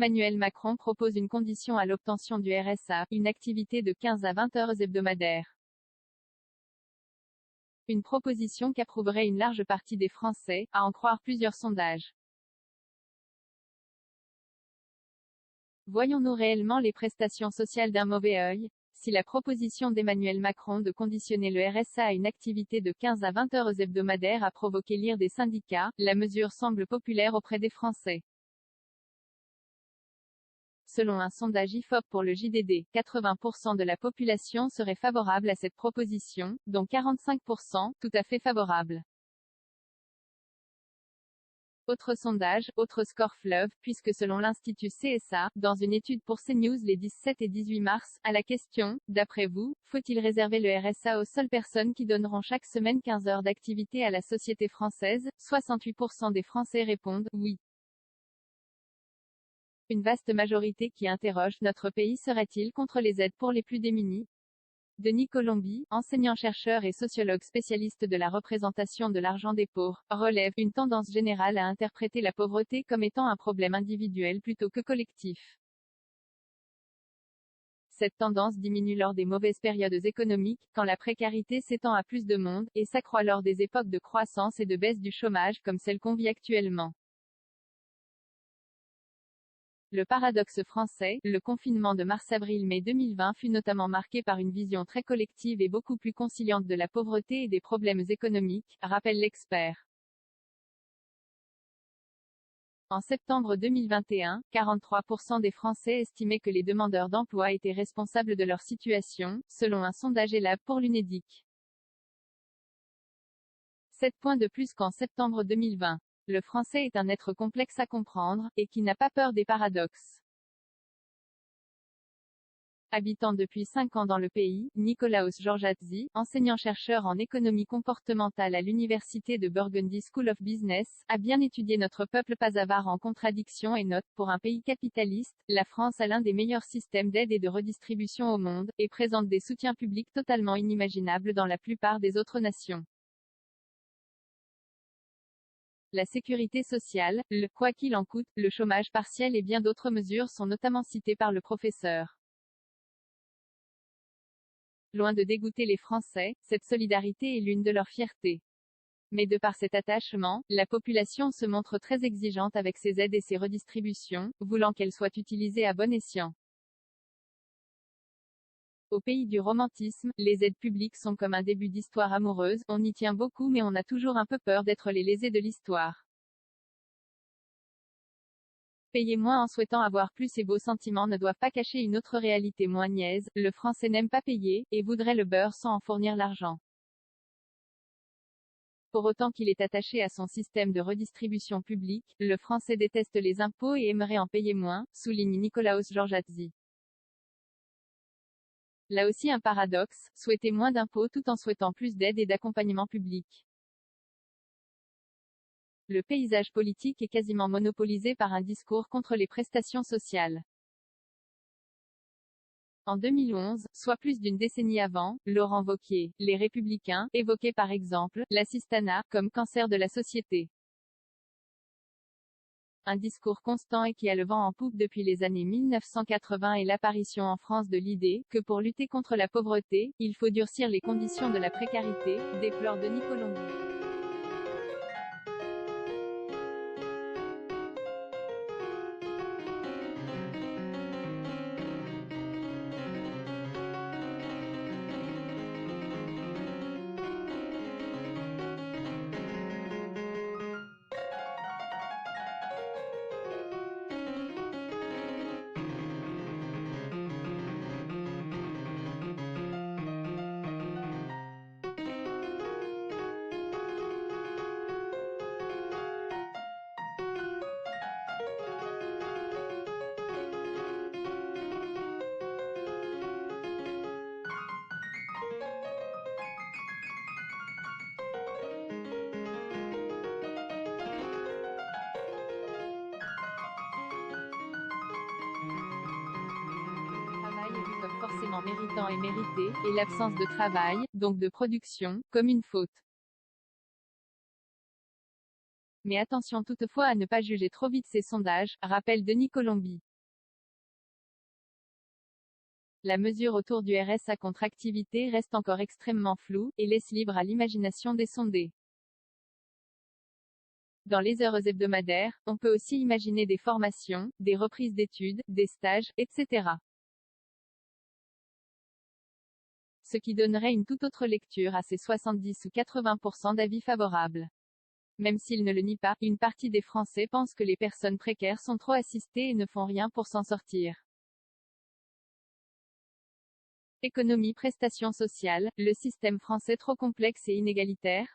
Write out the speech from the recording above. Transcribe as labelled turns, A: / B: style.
A: Emmanuel Macron propose une condition à l'obtention du RSA, une activité de 15 à 20 heures hebdomadaires. Une proposition qu'approuverait une large partie des Français, à en croire plusieurs sondages. Voyons-nous réellement les prestations sociales d'un mauvais œil? Si la proposition d'Emmanuel Macron de conditionner le RSA à une activité de 15 à 20 heures hebdomadaires a provoqué l'ire des syndicats, la mesure semble populaire auprès des Français. Selon un sondage IFOP pour le JDD, 80% de la population serait favorable à cette proposition, dont 45%, tout à fait favorable. Autre sondage, autre score fleuve, puisque selon l'Institut CSA, dans une étude pour CNews les 17 et 18 mars, à la question, d'après vous, faut-il réserver le RSA aux seules personnes qui donneront chaque semaine 15 heures d'activité à la société française, 68% des Français répondent, oui. Une vaste majorité qui interroge, notre pays serait-il contre les aides pour les plus démunis? Denis Colombi, enseignant-chercheur et sociologue spécialiste de la représentation de l'argent des pauvres, relève une tendance générale à interpréter la pauvreté comme étant un problème individuel plutôt que collectif. Cette tendance diminue lors des mauvaises périodes économiques, quand la précarité s'étend à plus de monde, et s'accroît lors des époques de croissance et de baisse du chômage comme celle qu'on vit actuellement. Le paradoxe français, le confinement de mars-avril-mai 2020 fut notamment marqué par une vision très collective et beaucoup plus conciliante de la pauvreté et des problèmes économiques, rappelle l'expert. En septembre 2021, 43% des Français estimaient que les demandeurs d'emploi étaient responsables de leur situation, selon un sondage ELAB pour l'UNEDIC. 7 points de plus qu'en septembre 2020. Le français est un être complexe à comprendre, et qui n'a pas peur des paradoxes. Habitant depuis 5 ans dans le pays, Nicolaos Georgiadze, enseignant-chercheur en économie comportementale à l'université de Burgundy School of Business, a bien étudié notre peuple pas avare en contradiction et note, pour un pays capitaliste, la France a l'un des meilleurs systèmes d'aide et de redistribution au monde, et présente des soutiens publics totalement inimaginables dans la plupart des autres nations. La sécurité sociale, le « quoi qu'il en coûte », le chômage partiel et bien d'autres mesures sont notamment citées par le professeur. Loin de dégoûter les Français, cette solidarité est l'une de leurs fiertés. Mais de par cet attachement, la population se montre très exigeante avec ses aides et ses redistributions, voulant qu'elles soient utilisées à bon escient. Au pays du romantisme, les aides publiques sont comme un début d'histoire amoureuse, on y tient beaucoup mais on a toujours un peu peur d'être les lésés de l'histoire. Payer moins en souhaitant avoir plus, ces beaux sentiments ne doivent pas cacher une autre réalité moins niaise, le Français n'aime pas payer, et voudrait le beurre sans en fournir l'argent. Pour autant qu'il est attaché à son système de redistribution publique, le Français déteste les impôts et aimerait en payer moins, souligne Nicolaos Georgiadze. Là aussi un paradoxe, souhaiter moins d'impôts tout en souhaitant plus d'aide et d'accompagnement public. Le paysage politique est quasiment monopolisé par un discours contre les prestations sociales. En 2011, soit plus d'une décennie avant, Laurent Wauquiez, les Républicains, évoquait par exemple l'assistanat comme cancer de la société. Un discours constant et qui a le vent en poupe depuis les années 1980 et l'apparition en France de l'idée que pour lutter contre la pauvreté, il faut durcir les conditions de la précarité, déplore Denis Colombi. Est vu comme forcément méritant et mérité, et l'absence de travail, donc de production, comme une faute. Mais attention toutefois à ne pas juger trop vite ces sondages, rappelle Denis Colombi. La mesure autour du RSA contre activité reste encore extrêmement floue, et laisse libre à l'imagination des sondés. Dans les heures hebdomadaires, on peut aussi imaginer des formations, des reprises d'études, des stages, etc. Ce qui donnerait une toute autre lecture à ces 70 ou 80% d'avis favorables. Même s'ils ne le nient pas, une partie des Français pense que les personnes précaires sont trop assistées et ne font rien pour s'en sortir. Économie, prestations sociales, le système français trop complexe et inégalitaire.